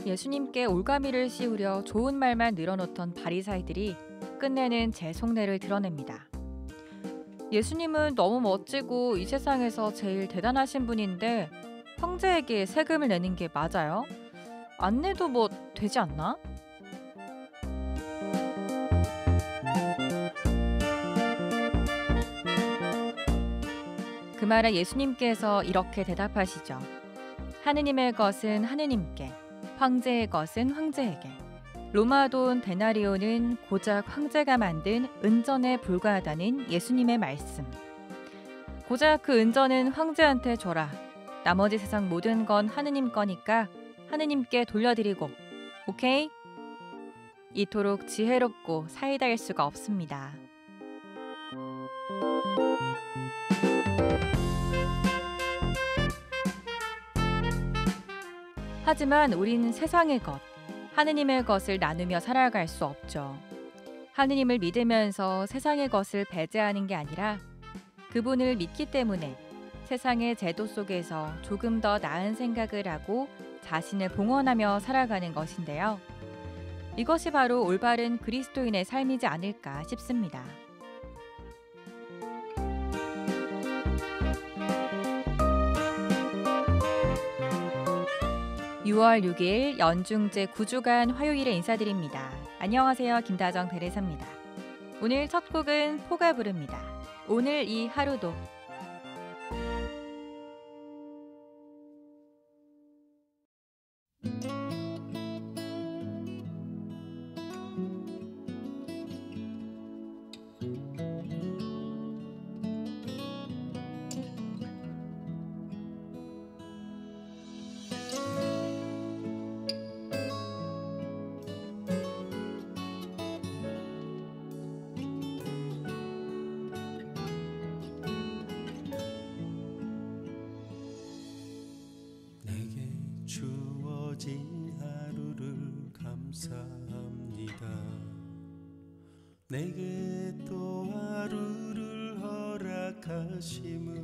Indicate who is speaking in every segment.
Speaker 1: 예수님께 올가미를 씌우려 좋은 말만 늘어놓던 바리사이들이 끝내는 제 속내를 드러냅니다. 예수님은 너무 멋지고 이 세상에서 제일 대단하신 분인데 형제에게 세금을 내는 게 맞아요? 안 내도 뭐 되지 않나? 그 말에 예수님께서 이렇게 대답하시죠. 하느님의 것은 하느님께, 황제의 것은 황제에게. 로마 돈 데나리오는 고작 황제가 만든 은전에 불과하다는 예수님의 말씀. 고작 그 은전은 황제한테 줘라. 나머지 세상 모든 건 하느님 거니까 하느님께 돌려드리고. 오케이? 이토록 지혜롭고 사이다일 수가 없습니다. 하지만 우린 세상의 것, 하느님의 것을 나누며 살아갈 수 없죠. 하느님을 믿으면서 세상의 것을 배제하는 게 아니라 그분을 믿기 때문에 세상의 제도 속에서 조금 더 나은 생각을 하고 자신을 봉헌하며 살아가는 것인데요. 이것이 바로 올바른 그리스도인의 삶이지 않을까 싶습니다. 6월 6일 연중제 9주간 화요일에 인사드립니다. 안녕하세요. 김다정 베레사입니다. 오늘 첫 곡은 포가 부릅니다. 오늘 이 하루도.
Speaker 2: 주어진 하루를 감사합니다. 내게 또 하루를 허락하심을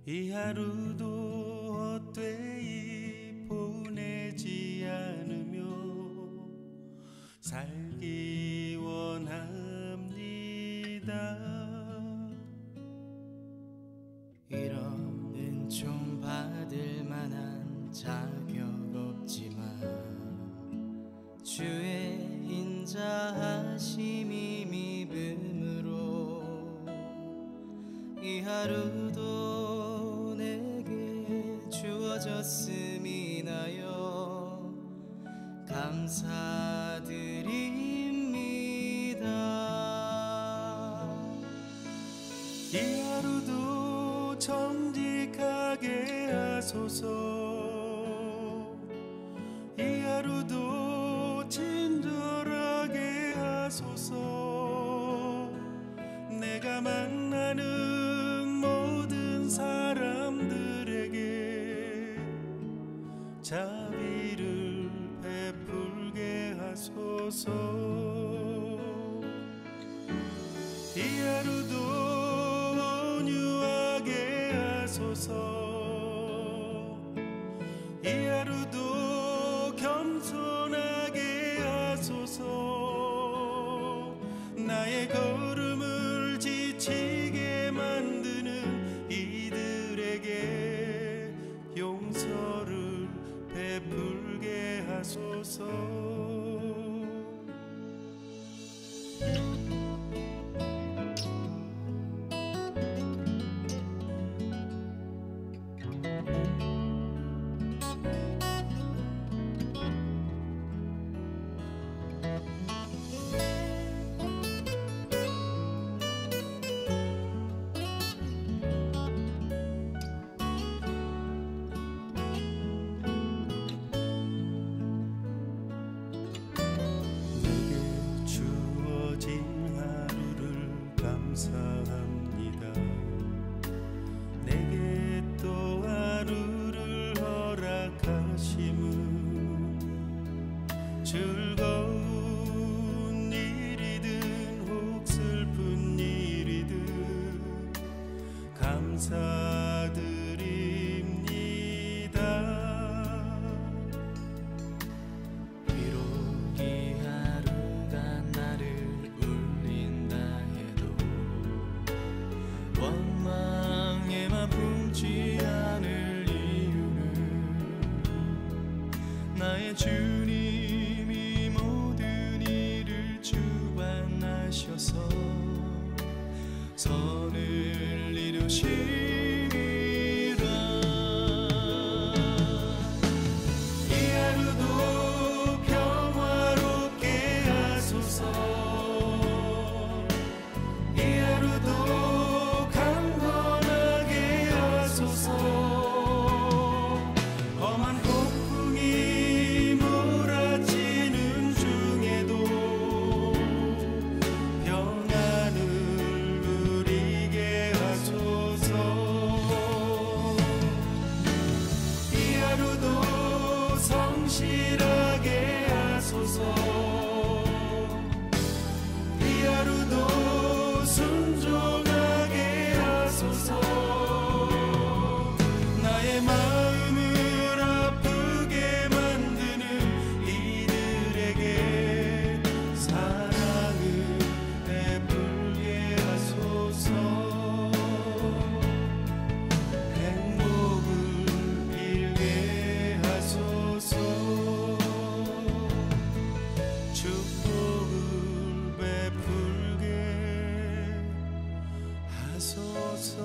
Speaker 2: 이 하루도 헛되이 보내지 않으며 살기 원합니다.
Speaker 3: 이런 은총 받을 만한 자격 없지만 주의 인자하심이 믿음으로 이 하루도 내게 주어졌음이 나여 감사드립니다.
Speaker 2: 이 하루도 정직하게 하소서. 이 하루도 친절하게 하소서. 내가 만나는 모든 사람들에게 자비를 베풀게 하소서. 이 하루도 온유하게 하소서. 이 하루도 겸손하게 하소서. 나의 걸음을 지치게 만드는 이들에게 용서를 베풀게 하소서. 감사드립니다.
Speaker 3: 비록 이 하루가 나를 울린다 해도 원망에만 품지 않을 이유는 나의 주님이 모든 일을 주관하셔서 선을 이루시리라. 이 하루도 평화롭게 하소서. 이 하루도 강건하게 하소서.
Speaker 2: 험한 폭풍이 몰아치는 중에도 평안을 누리게 하소서. 이 하루도 성실하게 하소서. 이 하루도 순종하게 하소서. 나의 마음을 아프게 만드는 이들에게 사랑을 베풀게 하소서. 행복을 빌게 하소서. 축복을 베풀게 하소서.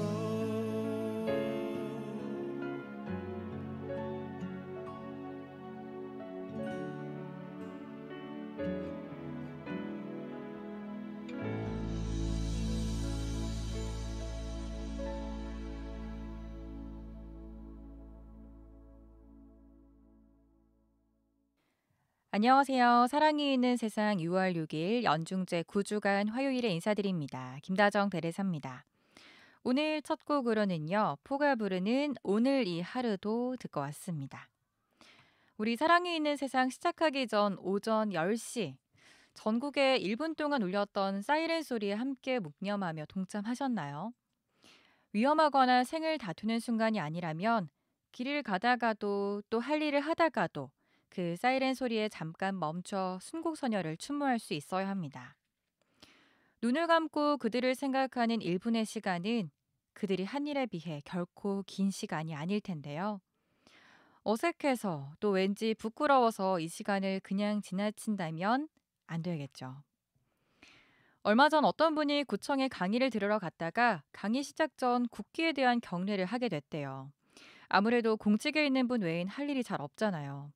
Speaker 1: 안녕하세요. 사랑이 있는 세상 6월 6일 연중제 9주간 화요일에 인사드립니다. 김다정 대리사입니다. 오늘 첫 곡으로는요. 포가 부르는 오늘 이 하루도 듣고 왔습니다. 우리 사랑이 있는 세상 시작하기 전 오전 10시 전국에 1분 동안 울렸던 사이렌 소리에 함께 묵념하며 동참하셨나요? 위험하거나 생을 다투는 순간이 아니라면 길을 가다가도 또 할 일을 하다가도 그 사이렌 소리에 잠깐 멈춰 순곡선열을 추모할 수 있어야 합니다. 눈을 감고 그들을 생각하는 1분의 시간은 그들이 한 일에 비해 결코 긴 시간이 아닐 텐데요. 어색해서 또 왠지 부끄러워서 이 시간을 그냥 지나친다면 안 되겠죠. 얼마 전 어떤 분이 구청에 강의를 들으러 갔다가 강의 시작 전 국기에 대한 경례를 하게 됐대요. 아무래도 공직에 있는 분 외엔 할 일이 잘 없잖아요.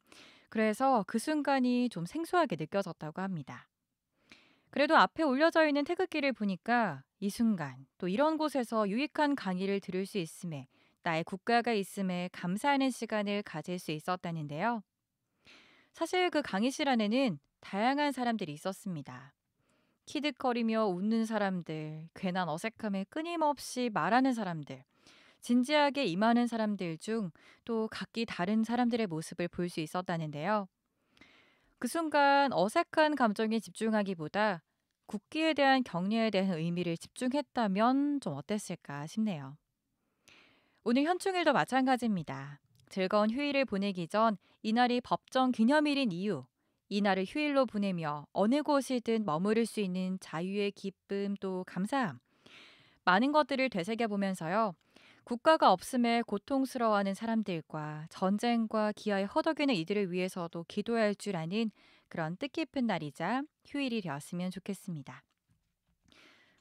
Speaker 1: 그래서 그 순간이 좀 생소하게 느껴졌다고 합니다. 그래도 앞에 올려져 있는 태극기를 보니까 이 순간 또 이런 곳에서 유익한 강의를 들을 수 있음에 나의 국가가 있음에 감사하는 시간을 가질 수 있었다는데요. 사실 그 강의실 안에는 다양한 사람들이 있었습니다. 키득거리며 웃는 사람들, 괜한 어색함에 끊임없이 말하는 사람들, 진지하게 임하는 사람들 중 또 각기 다른 사람들의 모습을 볼 수 있었다는데요. 그 순간 어색한 감정에 집중하기보다 국기에 대한 경례에 대한 의미를 집중했다면 좀 어땠을까 싶네요. 오늘 현충일도 마찬가지입니다. 즐거운 휴일을 보내기 전 이날이 법정 기념일인 이유, 이날을 휴일로 보내며 어느 곳이든 머무를 수 있는 자유의 기쁨 또 감사함, 많은 것들을 되새겨보면서요. 국가가 없음에 고통스러워하는 사람들과 전쟁과 기아에 허덕이는 이들을 위해서도 기도할 줄 아는 그런 뜻깊은 날이자 휴일이 되었으면 좋겠습니다.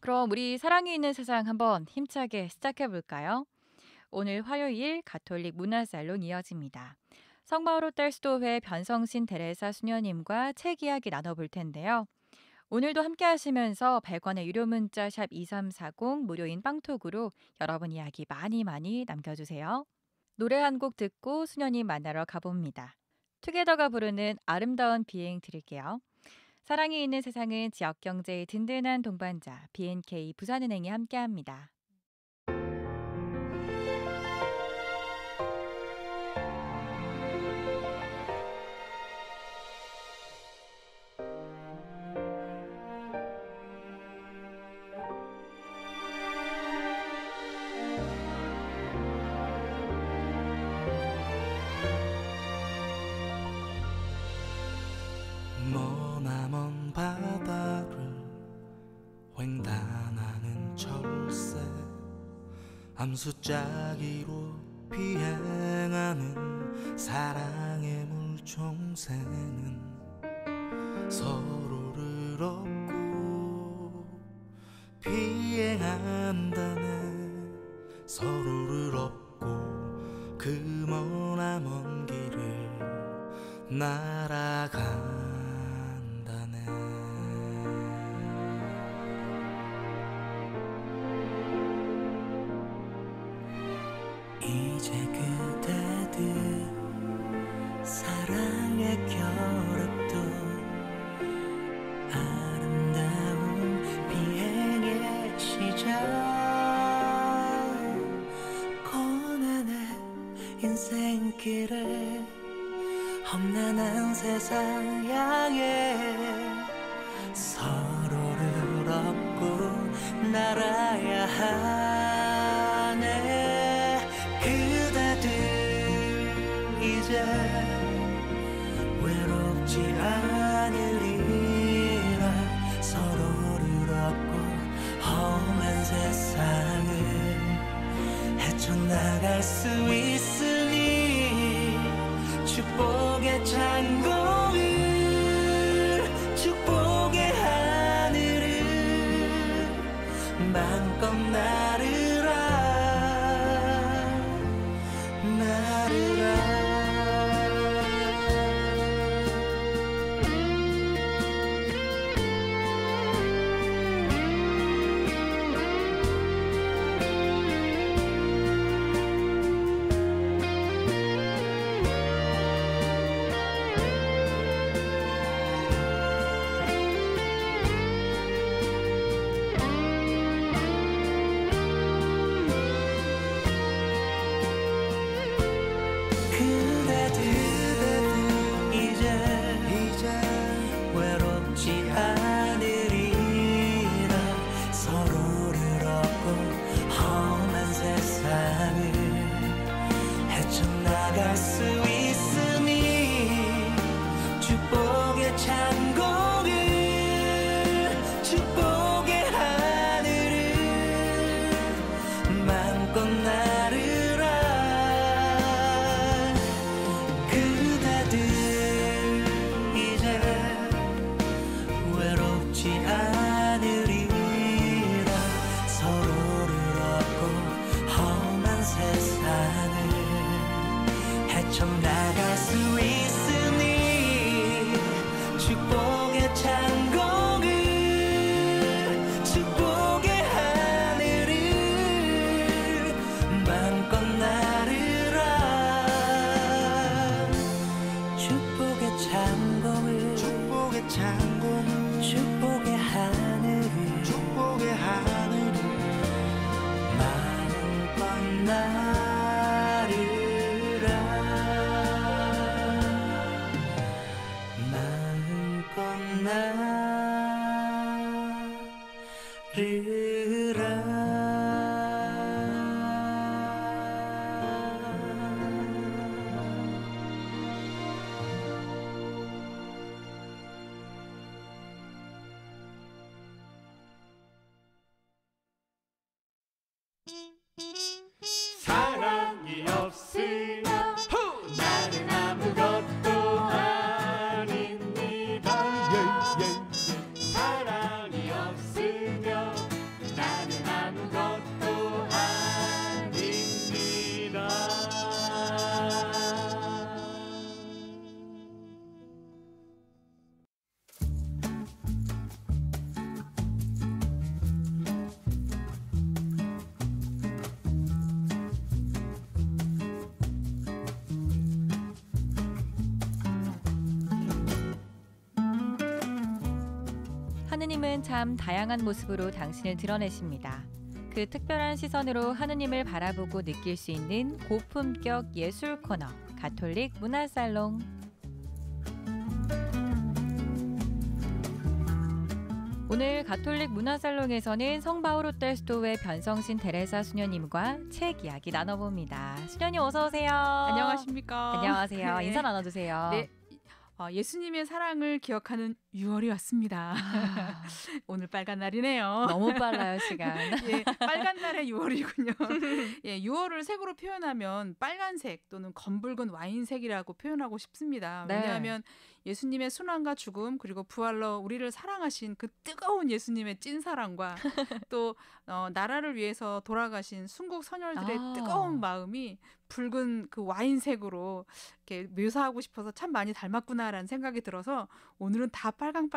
Speaker 1: 그럼 우리 사랑이 있는 세상 한번 힘차게 시작해볼까요? 오늘 화요일 가톨릭 문화살롱 이어집니다. 성마으로 딸수도회 변성신 테레사 수녀님과 책 이야기 나눠볼 텐데요. 오늘도 함께 하시면서 100원의 유료 문자 샵 2340 무료인 빵톡으로 여러분 이야기 많이 남겨주세요. 노래 한 곡 듣고 수녀님 만나러 가봅니다. 투게더가 부르는 아름다운 비행 들을게요. 사랑이 있는 세상은 지역경제의 든든한 동반자 BNK 부산은행이 함께합니다.
Speaker 2: 머나먼 바다를 횡단하는 철새 암수짜기로 비행하는 사랑의 물총새는 서로를 업고 비행한다네 서로를 업고 그 머나먼 길을 날아간다네 이제 그대들 사랑의 결합도 아름다운 비행의 시작 고난의 인생길에 험난한 세상 향해 서로를 업고 날아야 하네 그대들 이제 외롭지 않으리라 서로를 업고 험한 세상을 헤쳐나갈 수 있으니 축복의 창고를 축복의 하늘을 마음껏 나르라 나르라 헤쳐나갈 수 있으니 축복의 창고를 축복의 하늘을 마음껏 나르라 그대들 이제 외롭지 않으리라 서로를 업고 험한 세상을 헤쳐나갈 수 있으니 축복의 창고를 축복의 하늘을 마음껏 나르라 축복의 창고를 축복의 창고를 축복의 하늘을 축복의 하늘을 마음껏 나르라
Speaker 3: 사랑이 없으면 나는 아무것도 아닙니다. 사랑이 없으면 나는 아무것도 아닙니다.
Speaker 1: 하느님은 참 다양한 모습으로 당신을 드러내십니다. 그 특별한 시선으로 하느님을 바라보고 느낄 수 있는 고품격 예술 코너, 가톨릭 문화살롱. 오늘 가톨릭 문화살롱에서는 성바오로텔스도의 변성신 데레사 수녀님과 책 이야기 나눠봅니다. 수녀님 어서 오세요.
Speaker 4: 안녕하십니까.
Speaker 1: 안녕하세요.
Speaker 4: 네.
Speaker 1: 인사 나눠주세요.
Speaker 4: 네. 예수님의 사랑을 기억하는 6월이 왔습니다. 오늘 빨간 날이네요.
Speaker 1: 너무 빨라요, 시간.
Speaker 4: 예, 빨간 날의 6월이군요. 예, 6월을 색으로 표현하면 빨간색 또는 검붉은 와인색이라고 표현하고 싶습니다.
Speaker 1: 네.
Speaker 4: 왜냐하면 예수님의 순환과 죽음 그리고 부활로 우리를 사랑하신 그 뜨거운 예수님의 찐사랑과 또 나라를 위해서 돌아가신 순국 선열들의 뜨거운 마음이 붉은 그 와인색으로 이렇게 묘사하고 싶어서 참 많이 닮았구나라는 생각이 들어서 오늘은 다 빨강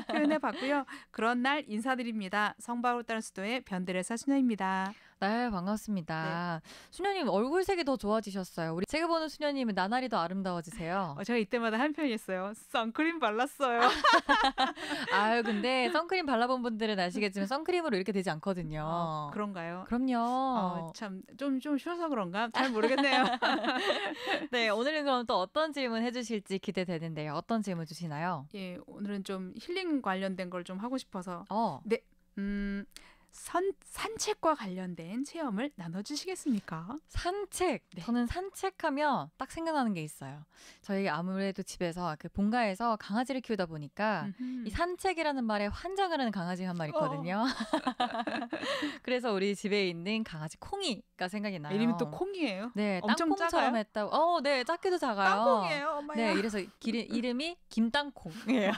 Speaker 4: 표현해봤고요. 그런 날 인사드립니다. 성바울 다른 수도의 변데레사 수녀입니다.
Speaker 1: 네, 반갑습니다. 수녀님 얼굴색이 더 좋아지셨어요. 우리 제가 보는 수녀님은 나날이 더 아름다워지세요.
Speaker 4: 제가 이때마다 한 표현이었어요. 선크림 발랐어요.
Speaker 1: 아유, 근데 선크림 발라본 분들은 아시겠지만 선크림으로 이렇게 되지 않거든요.
Speaker 4: 그런가요?
Speaker 1: 그럼요.
Speaker 4: 참 좀 쉬어서 그런가? 잘 모르겠네요.
Speaker 1: 네, 오늘은 그럼 또 어떤 질문 해주실지 기대되는데요. 어떤 질문 주시나요?
Speaker 4: 예, 오늘은 좀 힐링 관련된 걸 좀 하고 싶어서. 네, 산책과 관련된 체험을 나눠주시겠습니까?
Speaker 1: 산책.
Speaker 4: 네.
Speaker 1: 저는 산책하면 딱 생각나는 게 있어요. 저희 아무래도 집에서 그 본가에서 강아지를 키우다 보니까 이 산책이라는 말에 환장을 하는 강아지가 한 마리 있거든요. 그래서 우리 집에 있는 강아지 콩이가 생각이 나요.
Speaker 4: 이름이 또 콩이에요?
Speaker 1: 네,
Speaker 4: 엄청
Speaker 1: 땅콩처럼
Speaker 4: 작아요?
Speaker 1: 했다고. 네, 작기도 작아요.
Speaker 4: 땅콩이에요, 엄마야.
Speaker 1: 네, 이래서 이름이 김땅콩이에요.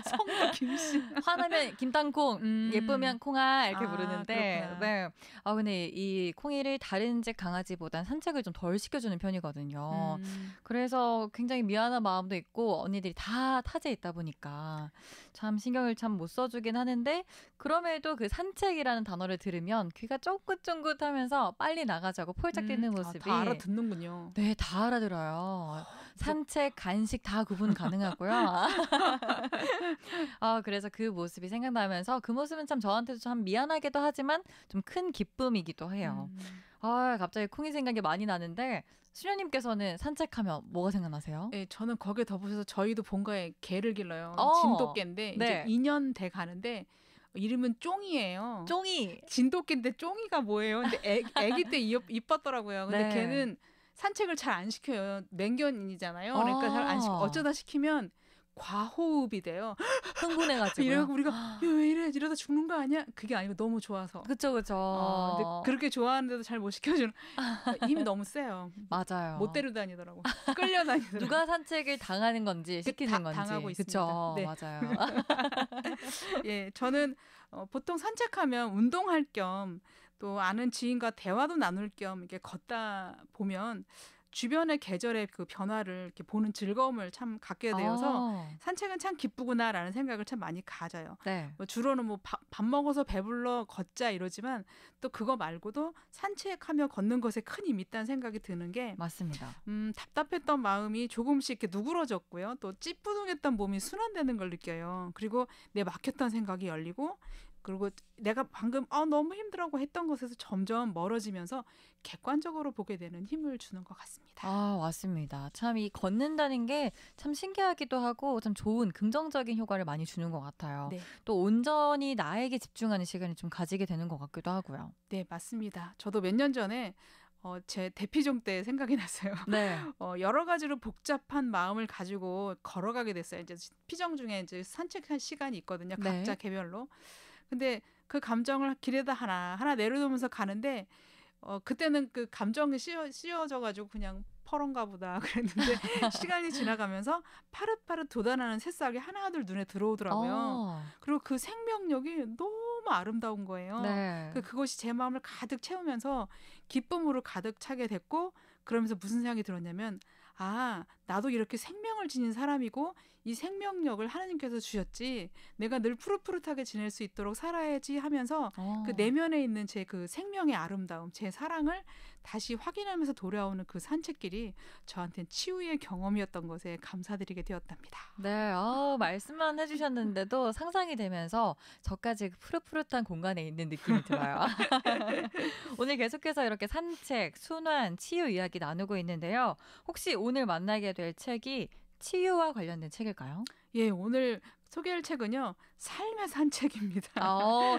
Speaker 4: 성도 김씨.
Speaker 1: 화나면 김땅콩, 예쁘면 콩아 이렇게 부르는데,
Speaker 4: 그렇구나.
Speaker 1: 네. 근데 이 콩이를 다른 집 강아지보단 산책을 좀 덜 시켜주는 편이거든요. 그래서 굉장히 미안한 마음도 있고 언니들이 다 타지에 있다 보니까 참 신경을 참 못 써주긴 하는데 그럼에도 그 산책이라는 단어를 들으면 귀가 쫑긋쫑긋하면서 빨리 나가자고 폴짝 뛰는 모습이
Speaker 4: 다 알아듣는군요.
Speaker 1: 네, 다 알아들어요. 산책, 간식 다 구분 가능하고요. 그래서 그 모습이 생각나면서 그 모습은 참 저한테도 참 미안하기도 하지만 좀 큰 기쁨이기도 해요. 갑자기 콩이 생각이 많이 나는데 수녀님께서는 산책하면 뭐가 생각나세요?
Speaker 4: 네, 저는 거기에 덧붙여서 저희도 본가에 개를 길러요. 진돗개인데
Speaker 1: 네.
Speaker 4: 이제 2년 돼 가는데 이름은 쫑이에요.
Speaker 1: 쫑이.
Speaker 4: 진돗개인데 쫑이가 뭐예요? 근데 애기 때 이뻤더라고요. 근데
Speaker 1: 네.
Speaker 4: 걔는 산책을 잘 안 시켜요. 맹견이잖아요. 그러니까 잘 안 시켜. 어쩌다 시키면 과호흡이 돼요.
Speaker 1: 흥분해가지고.
Speaker 4: 이러고 우리가 왜 이래? 이러다 죽는 거 아니야? 그게 아니고 너무 좋아서.
Speaker 1: 그쵸.
Speaker 4: 근데 그렇게 좋아하는데도 잘 못 시켜주는. 힘이 너무 세요.
Speaker 1: 맞아요.
Speaker 4: 못 데려다니더라고. 끌려다니더라고.
Speaker 1: 누가 산책을 당하는 건지 시키는 건지.
Speaker 4: 당하고 있습니다.
Speaker 1: 그쵸.
Speaker 4: 네.
Speaker 1: 맞아요.
Speaker 4: 예, 저는 보통 산책하면 운동할 겸 또 아는 지인과 대화도 나눌 겸 이렇게 걷다 보면 주변의 계절의 그 변화를 이렇게 보는 즐거움을 참 갖게 되어서 산책은 참 기쁘구나라는 생각을 참 많이 가져요.
Speaker 1: 네.
Speaker 4: 주로는 뭐 밥 먹어서 배불러 걷자 이러지만 또 그거 말고도 산책하며 걷는 것에 큰 힘이 있다는 생각이 드는 게
Speaker 1: 맞습니다.
Speaker 4: 답답했던 마음이 조금씩 이렇게 누그러졌고요. 또 찌뿌둥했던 몸이 순환되는 걸 느껴요. 그리고 내 막혔던 생각이 열리고 그리고 내가 방금 너무 힘들다고 했던 것에서 점점 멀어지면서 객관적으로 보게 되는 힘을 주는 것 같습니다.
Speaker 1: 맞습니다. 참 이 걷는다는 게 참 신기하기도 하고 참 좋은 긍정적인 효과를 많이 주는 것 같아요.
Speaker 4: 네.
Speaker 1: 또 온전히 나에게 집중하는 시간을 좀 가지게 되는 것 같기도 하고요.
Speaker 4: 네, 맞습니다. 저도 몇 년 전에 제 대피종 때 생각이 났어요.
Speaker 1: 네.
Speaker 4: 여러 가지로 복잡한 마음을 가지고 걸어가게 됐어요. 이제 피정 중에 이제 산책할 시간이 있거든요.
Speaker 1: 네.
Speaker 4: 각자 개별로. 근데 그 감정을 길에다 하나 내려놓으면서 가는데 그때는 그 감정이 씌워져가지고 그냥 퍼런가 보다 그랬는데 시간이 지나가면서 파릇파릇 돋아나는 새싹이 하나둘 눈에 들어오더라고요. 그리고 그 생명력이 너무 아름다운 거예요.
Speaker 1: 네.
Speaker 4: 그것이 제 마음을 가득 채우면서 기쁨으로 가득 차게 됐고 그러면서 무슨 생각이 들었냐면 나도 이렇게 생명을 지닌 사람이고 이 생명력을 하나님께서 주셨지 내가 늘 푸릇푸릇하게 지낼 수 있도록 살아야지 하면서 그 내면에 있는 제 그 생명의 아름다움, 제 사랑을 다시 확인하면서 돌아오는 그 산책길이 저한테는 치유의 경험이었던 것에 감사드리게 되었답니다.
Speaker 1: 네, 말씀만 해주셨는데도 상상이 되면서 저까지 푸릇푸릇한 공간에 있는 느낌이 들어요. 오늘 계속해서 이렇게 산책, 순환, 치유 이야기 나누고 있는데요. 혹시 오늘 만나게 될 책이 치유와 관련된 책일까요?
Speaker 4: 예, 오늘 소개할 책은요. 삶의 산책입니다.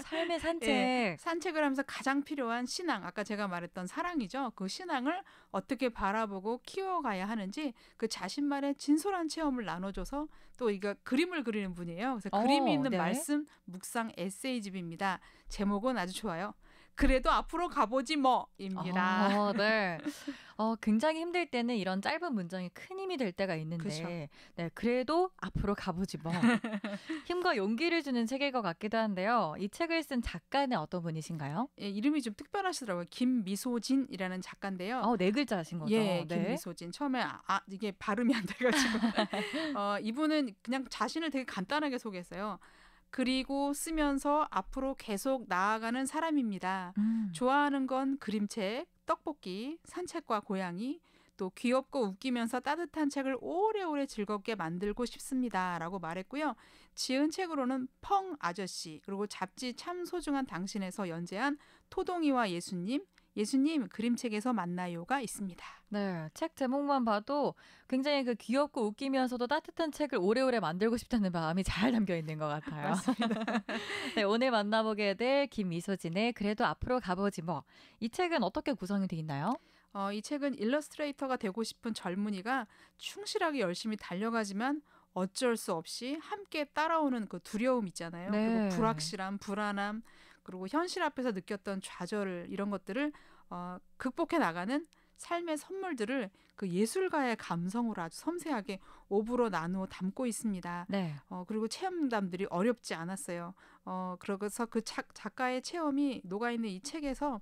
Speaker 1: 삶의 산책.
Speaker 4: 예, 산책을 하면서 가장 필요한 신앙, 아까 제가 말했던 사랑이죠. 그 신앙을 어떻게 바라보고 키워가야 하는지 그 자신만의 진솔한 체험을 나눠줘서 또 이거 그림을 그리는 분이에요. 그래서 그림이 있는
Speaker 1: 네.
Speaker 4: 말씀 묵상 에세이집입니다. 제목은 아주 좋아요. 그래도 앞으로 가보지 뭐입니다.
Speaker 1: 네. 굉장히 힘들 때는 이런 짧은 문장이 큰 힘이 될 때가 있는데,
Speaker 4: 그쵸.
Speaker 1: 네, 그래도 앞으로 가보지 뭐. 힘과 용기를 주는 책일 것 같기도 한데요. 이 책을 쓴 작가는 어떤 분이신가요?
Speaker 4: 예, 이름이 좀 특별하시더라고요. 김미소진이라는 작가인데요.
Speaker 1: 네 글자신 거죠?
Speaker 4: 예,
Speaker 1: 네.
Speaker 4: 김미소진. 처음에 이게 발음이 안 돼가지고 이분은 그냥 자신을 되게 간단하게 소개했어요. 그리고 쓰면서 앞으로 계속 나아가는 사람입니다. 좋아하는 건 그림책, 떡볶이, 산책과 고양이, 또 귀엽고 웃기면서 따뜻한 책을 오래오래 즐겁게 만들고 싶습니다라고 말했고요. 지은 책으로는 펑 아저씨, 그리고 잡지 참 소중한 당신에서 연재한 토동이와 예수님, 예수님 그림책에서 만나요가 있습니다.
Speaker 1: 네, 책 제목만 봐도 굉장히 그 귀엽고 웃기면서도 따뜻한 책을 오래오래 만들고 싶다는 마음이 잘 담겨 있는 것 같아요.
Speaker 4: 맞습니다.
Speaker 1: 네, 오늘 만나보게 될 김미소진의 그래도 앞으로 가보지 뭐. 이 책은 어떻게 구성이 되어 있나요?
Speaker 4: 이 책은 일러스트레이터가 되고 싶은 젊은이가 충실하게 열심히 달려가지만 어쩔 수 없이 함께 따라오는 그 두려움 있잖아요.
Speaker 1: 네.
Speaker 4: 그리고 불확실함, 불안함, 그리고 현실 앞에서 느꼈던 좌절 이런 것들을 극복해 나가는 삶의 선물들을 그 예술가의 감성으로 아주 섬세하게 오브로 나누어 담고 있습니다.
Speaker 1: 네.
Speaker 4: 그리고 체험담들이 어렵지 않았어요. 그래서 그 작가의 체험이 녹아있는 이 책에서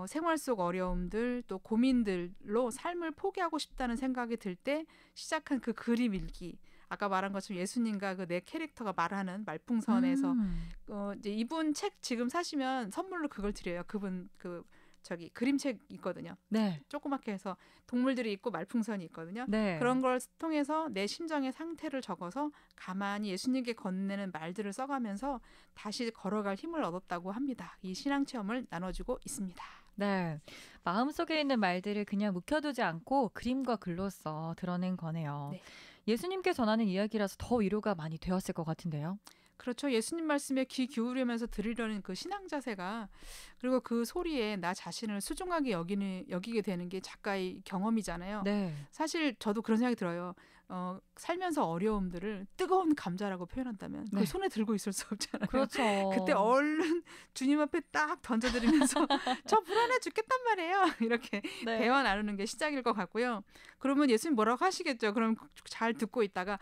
Speaker 4: 생활 속 어려움들 또 고민들로 삶을 포기하고 싶다는 생각이 들 때 시작한 그 그림 읽기. 아까 말한 것처럼 예수님과 그 내 캐릭터가 말하는 말풍선에서 이제 이분 책 지금 사시면 선물로 그걸 드려요. 그분 그림책 있거든요.
Speaker 1: 네.
Speaker 4: 조그맣게 해서 동물들이 있고 말풍선이 있거든요.
Speaker 1: 네.
Speaker 4: 그런 걸 통해서 내 심정의 상태를 적어서 가만히 예수님께 건네는 말들을 써가면서 다시 걸어갈 힘을 얻었다고 합니다. 이 신앙 체험을 나눠주고 있습니다.
Speaker 1: 네. 마음속에 있는 말들을 그냥 묵혀두지 않고 그림과 글로써 드러낸 거네요.
Speaker 4: 네.
Speaker 1: 예수님께 전하는 이야기라서 더 위로가 많이 되었을 것 같은데요.
Speaker 4: 그렇죠. 예수님 말씀에 귀 기울이면서 들으려는 그 신앙 자세가 그리고 그 소리에 나 자신을 소중하게 여기게 되는 게 작가의 경험이잖아요.
Speaker 1: 네.
Speaker 4: 사실 저도 그런 생각이 들어요. 살면서 어려움들을 뜨거운 감자라고 표현한다면 그걸
Speaker 1: 네.
Speaker 4: 손에 들고 있을 수 없잖아요.
Speaker 1: 그렇죠.
Speaker 4: 그때 얼른 주님 앞에 딱 던져드리면서 저 불안해 죽겠단 말이에요. 이렇게
Speaker 1: 네.
Speaker 4: 대화 나누는 게 시작일 것 같고요. 그러면 예수님 뭐라고 하시겠죠. 그럼 잘 듣고 있다가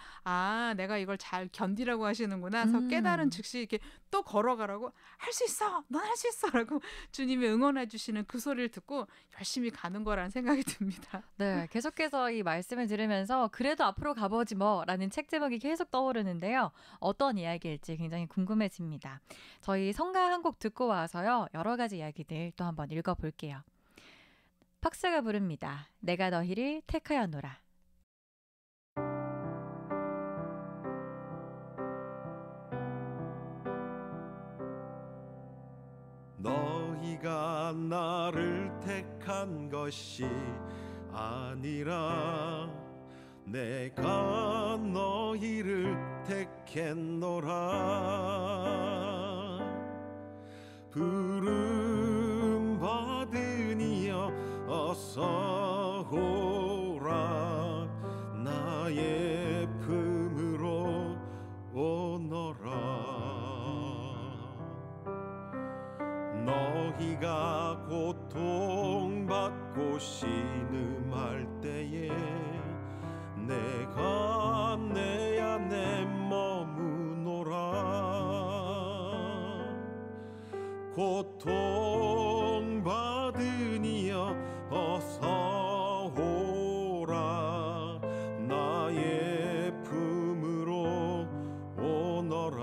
Speaker 4: 내가 이걸 잘 견디라고 하시는구나. 그래서 깨달은 즉시 이렇게 또 걸어가라고 할 수 있어. 넌 할 수 있어라고 주님이 응원해 주시는 그 소리를 듣고 열심히 가는 거라는 생각이 듭니다.
Speaker 1: 네, 계속해서 이 말씀을 들으면서 그래도 앞으로 가보지 뭐라는 책 제목이 계속 떠오르는데요. 어떤 이야기일지 굉장히 궁금해집니다. 저희 성가 한 곡 듣고 와서요. 여러 가지 이야기들 또 한번 읽어볼게요. 팍스가 부릅니다. 내가 너희를 택하였노라.
Speaker 2: 너희가 나를 택한 것이 아니라 내가 너희를 택했노라. 부름 받은 이여 어서 오라. 나의 품으로 오너라. 너희가 고통받고 신음할 때에 내가 내 안에 머무노라. 고통받은 이여 어서 오라. 나의 품으로 오너라.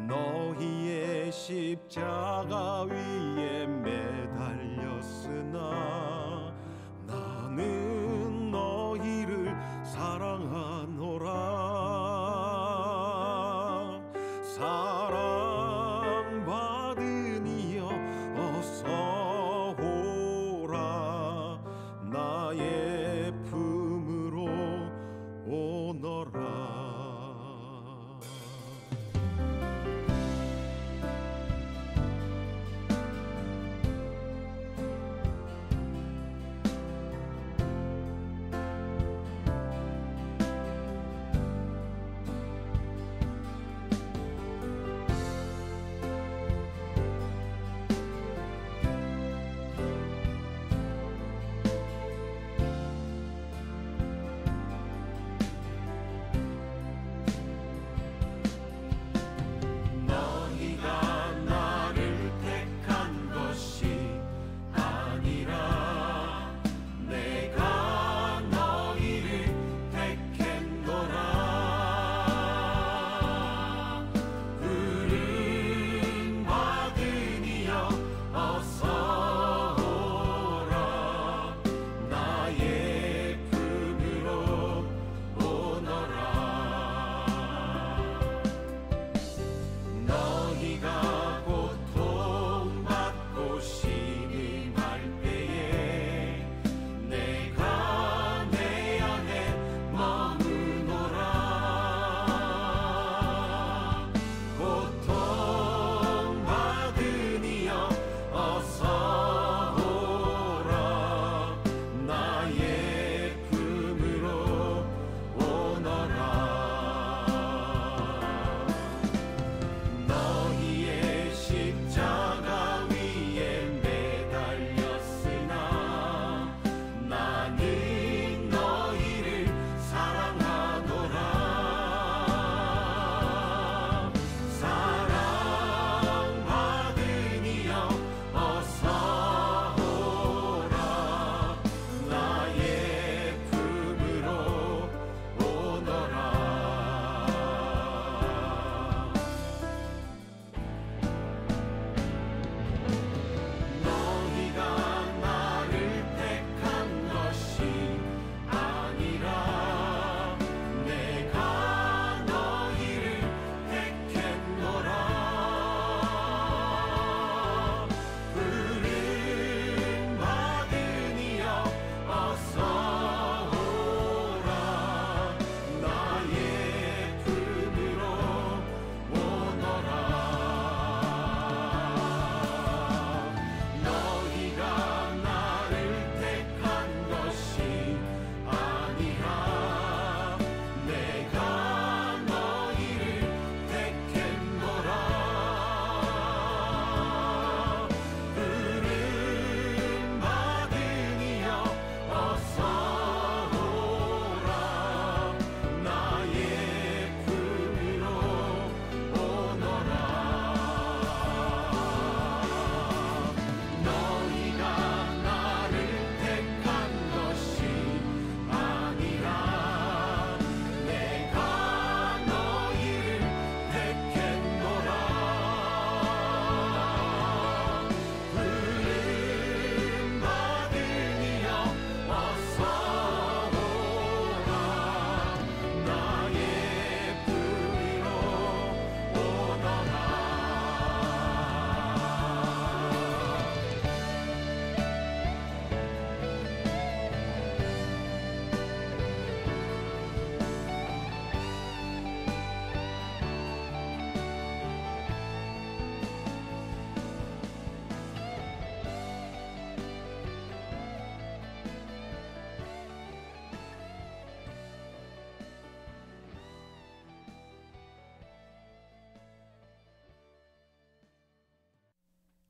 Speaker 2: 너희의 십자가 위에 매달렸으나 나는 너희를 사랑하노라. 사랑받은 이여 어서 오라. 나의 품으로 오너라. 오너라.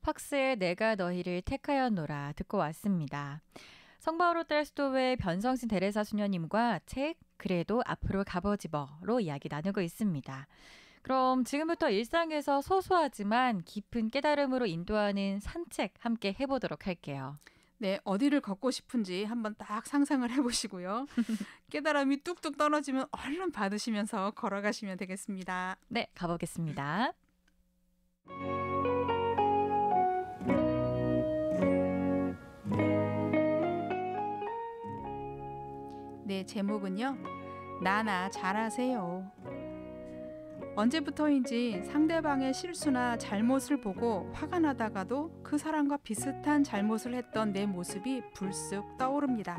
Speaker 1: 팍스의 내가 너희를 택하였노라 듣고 왔습니다. 성바오로 딸스도의 변성신 데레사 수녀님과 책 그래도 앞으로 가보지뭐로 이야기 나누고 있습니다. 그럼 지금부터 일상에서 소소하지만 깊은 깨달음으로 인도하는 산책 함께 해보도록 할게요.
Speaker 4: 네, 어디를 걷고 싶은지 한번 딱 상상을 해보시고요. 깨달음이 뚝뚝 떨어지면 얼른 받으시면서 걸어가시면 되겠습니다.
Speaker 1: 네, 가보겠습니다.
Speaker 4: 네, 제목은요. 나나 잘하세요. 언제부터인지 상대방의 실수나 잘못을 보고 화가 나다가도 그 사람과 비슷한 잘못을 했던 내 모습이 불쑥 떠오릅니다.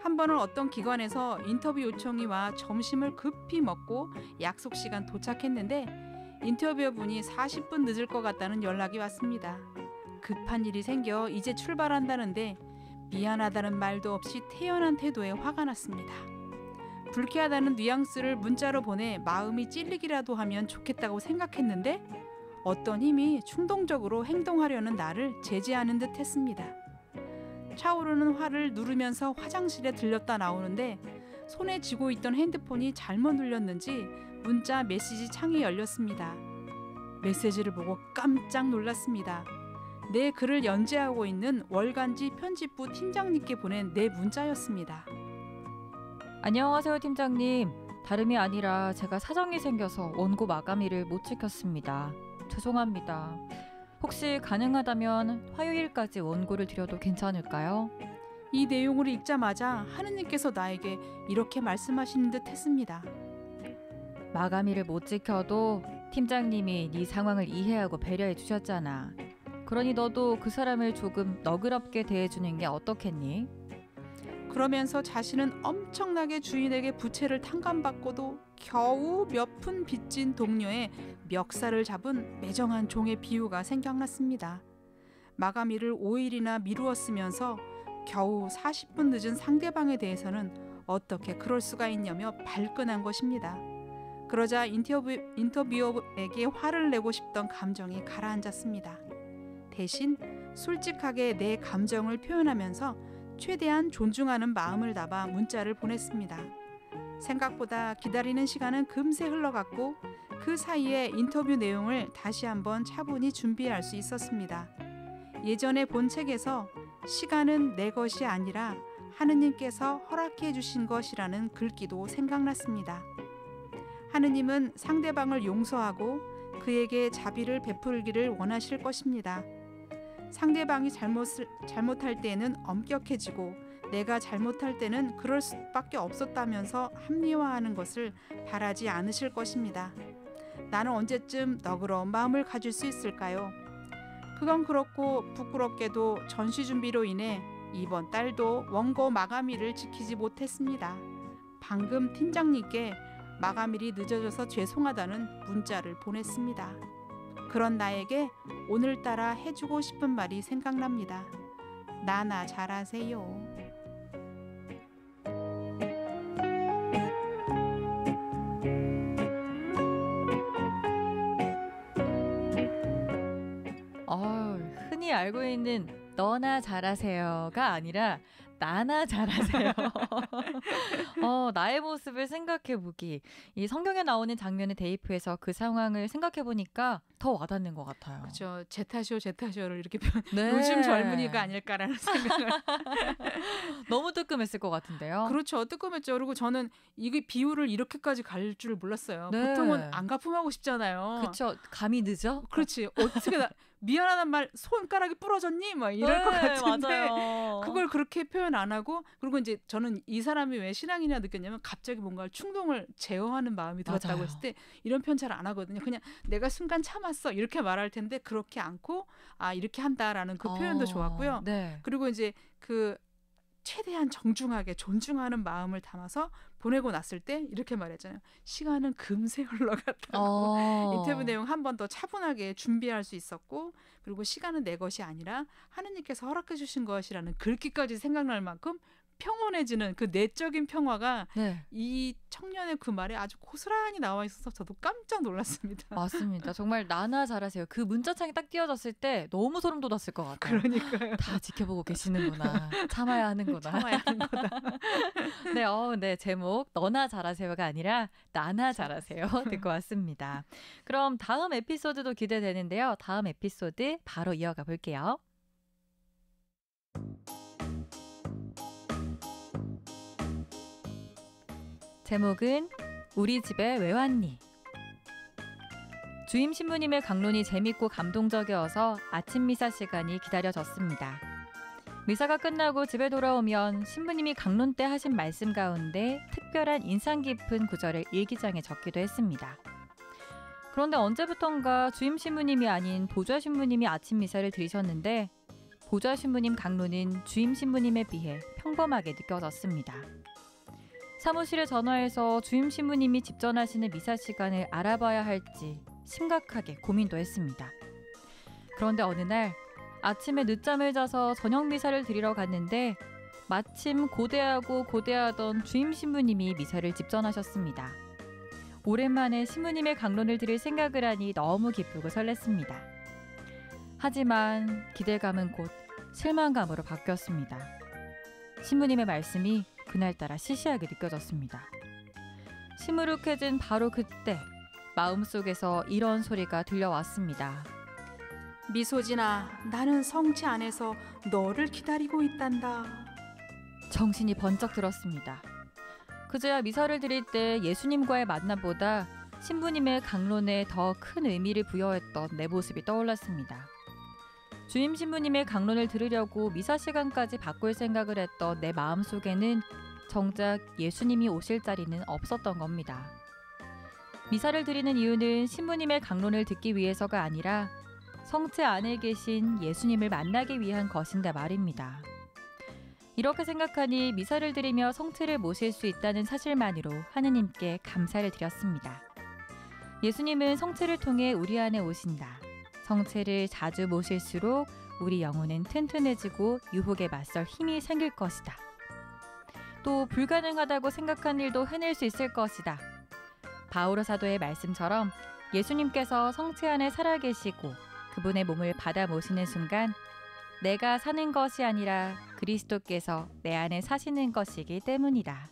Speaker 4: 한 번은 어떤 기관에서 인터뷰 요청이 와 점심을 급히 먹고 약속 시간 도착했는데 인터뷰어분이 40분 늦을 것 같다는 연락이 왔습니다. 급한 일이 생겨 이제 출발한다는데 미안하다는 말도 없이 태연한 태도에 화가 났습니다. 불쾌하다는 뉘앙스를 문자로 보내 마음이 찔리기라도 하면 좋겠다고 생각했는데 어떤 힘이 충동적으로 행동하려는 나를 제지하는 듯 했습니다. 차오르는 화를 누르면서 화장실에 들렸다 나오는데 손에 쥐고 있던 핸드폰이 잘못 눌렸는지 문자 메시지 창이 열렸습니다. 메시지를 보고 깜짝 놀랐습니다. 내 글을 연재하고 있는 월간지 편집부 팀장님께 보낸 내 문자였습니다.
Speaker 1: 안녕하세요, 팀장님. 다름이 아니라 제가 사정이 생겨서 원고 마감일을 못 지켰습니다. 죄송합니다. 혹시 가능하다면 화요일까지 원고를 드려도 괜찮을까요?
Speaker 4: 이 내용을 읽자마자 하느님께서 나에게 이렇게 말씀하시는 듯 했습니다.
Speaker 1: 마감일을 못 지켜도 팀장님이 네 상황을 이해하고 배려해 주셨잖아. 그러니 너도 그 사람을 조금 너그럽게 대해주는 게 어떻겠니?
Speaker 4: 그러면서 자신은 엄청나게 주인에게 부채를 탕감받고도 겨우 몇 푼 빚진 동료의 멱살을 잡은 매정한 종의 비유가 생각났습니다. 마감일을 5일이나 미루었으면서 겨우 40분 늦은 상대방에 대해서는 어떻게 그럴 수가 있냐며 발끈한 것입니다. 그러자 인터뷰어에게 화를 내고 싶던 감정이 가라앉았습니다. 대신 솔직하게 내 감정을 표현하면서 최대한 존중하는 마음을 담아 문자를 보냈습니다. 생각보다 기다리는 시간은 금세 흘러갔고 그 사이에 인터뷰 내용을 다시 한번 차분히 준비할 수 있었습니다. 예전에 본 책에서 시간은 내 것이 아니라 하느님께서 허락해 주신 것이라는 글귀도 생각났습니다. 하느님은 상대방을 용서하고 그에게 자비를 베풀기를 원하실 것입니다. 상대방이 잘못할 때는 엄격해지고 내가 잘못할 때는 그럴 수밖에 없었다면서 합리화하는 것을 바라지 않으실 것입니다. 나는 언제쯤 너그러운 마음을 가질 수 있을까요? 그건 그렇고 부끄럽게도 전시 준비로 인해 이번 달도 원고 마감일을 지키지 못했습니다. 방금 팀장님께 마감일이 늦어져서 죄송하다는 문자를 보냈습니다. 그런 나에게 오늘따라 해주고 싶은 말이 생각납니다. 나나 잘하세요.
Speaker 1: 흔히 알고 있는 너나 잘하세요가 아니라 나나 잘하세요. 나의 모습을 생각해보기. 이 성경에 나오는 장면의 대입해서 그 상황을 생각해보니까 더 와닿는 것 같아요.
Speaker 4: 그렇죠. 제 탓이요를 이렇게
Speaker 1: 네.
Speaker 4: 요즘 젊은이가 아닐까라는 생각을.
Speaker 1: 너무 뜨끔했을 것 같은데요.
Speaker 4: 그렇죠. 뜨끔했죠. 그리고 저는 이게 비유를 이렇게까지 갈 줄 몰랐어요.
Speaker 1: 네.
Speaker 4: 보통은 안 가품하고 싶잖아요.
Speaker 1: 그렇죠. 감이 늦어?
Speaker 4: 그렇지. 어떻게 미안하단 말 손가락이 부러졌니? 막 이럴 것 같은데
Speaker 1: 맞아요.
Speaker 4: 그걸 그렇게 표현 안 하고 그리고 이제 저는 이 사람이 왜 신앙이냐 느꼈냐면 갑자기 뭔가 충동을 제어하는 마음이 들었다고
Speaker 1: 맞아요.
Speaker 4: 했을 때 이런 표현 잘 안 하거든요. 그냥 내가 순간 참았어 이렇게 말할 텐데 그렇게 않고 이렇게 한다라는 그 표현도 좋았고요.
Speaker 1: 네.
Speaker 4: 그리고 이제 그 최대한 정중하게 존중하는 마음을 담아서 보내고 났을 때 이렇게 말했잖아요. 시간은 금세 흘러갔다고. 인터뷰 내용 한 번 더 차분하게 준비할 수 있었고 그리고 시간은 내 것이 아니라 하느님께서 허락해 주신 것이라는 글귀까지 생각날 만큼 평온해지는 그 내적인 평화가
Speaker 1: 네.
Speaker 4: 이 청년의 그 말에 아주 고스란히 나와 있어서 저도 깜짝 놀랐습니다.
Speaker 1: 맞습니다. 정말 나나 잘하세요. 그 문자창이 딱 띄워졌을 때 너무 소름 돋았을 것 같아요.
Speaker 4: 그러니까요.
Speaker 1: 다 지켜보고 계시는구나. 참아야 하는구나.
Speaker 4: 참아야 하는 거다.
Speaker 1: 네, 네, 제목 너나 잘하세요가 아니라 나나 잘하세요 듣고 왔습니다. 그럼 다음 에피소드도 기대되는데요. 다음 에피소드 바로 이어가 볼게요. 제목은 우리 집에 왜 왔니? 주임 신부님의 강론이 재밌고 감동적이어서 아침 미사 시간이 기다려졌습니다. 미사가 끝나고 집에 돌아오면 신부님이 강론 때 하신 말씀 가운데 특별한 인상 깊은 구절을 일기장에 적기도 했습니다. 그런데 언제부턴가 주임 신부님이 아닌 보좌 신부님이 아침 미사를 드리셨는데 보좌 신부님 강론은 주임 신부님에 비해 평범하게 느껴졌습니다. 사무실에 전화해서 주임 신부님이 집전하시는 미사 시간을 알아봐야 할지 심각하게 고민도 했습니다. 그런데 어느 날 아침에 늦잠을 자서 저녁 미사를 드리러 갔는데 마침 고대하고 고대하던 주임 신부님이 미사를 집전하셨습니다. 오랜만에 신부님의 강론을 들을 생각을 하니 너무 기쁘고 설렜습니다. 하지만 기대감은 곧 실망감으로 바뀌었습니다. 신부님의 말씀이 그날따라 시시하게 느껴졌습니다. 시무룩해진 바로 그때 마음속에서 이런 소리가 들려왔습니다.
Speaker 4: 미소진아, 나는 성체 안에서 너를 기다리고 있단다.
Speaker 1: 정신이 번쩍 들었습니다. 그제야 미사를 드릴 때 예수님과의 만남보다 신부님의 강론에 더 큰 의미를 부여했던 내 모습이 떠올랐습니다. 주임 신부님의 강론을 들으려고 미사 시간까지 바꿀 생각을 했던 내 마음속에는 정작 예수님이 오실 자리는 없었던 겁니다. 미사를 드리는 이유는 신부님의 강론을 듣기 위해서가 아니라 성체 안에 계신 예수님을 만나기 위한 것인데 말입니다. 이렇게 생각하니 미사를 드리며 성체를 모실 수 있다는 사실만으로 하느님께 감사를 드렸습니다. 예수님은 성체를 통해 우리 안에 오신다. 성체를 자주 모실수록 우리 영혼은 튼튼해지고 유혹에 맞설 힘이 생길 것이다. 또 불가능하다고 생각한 일도 해낼 수 있을 것이다. 바오로 사도의 말씀처럼 예수님께서 성체 안에 살아계시고 그분의 몸을 받아 모시는 순간 내가 사는 것이 아니라 그리스도께서 내 안에 사시는 것이기 때문이다.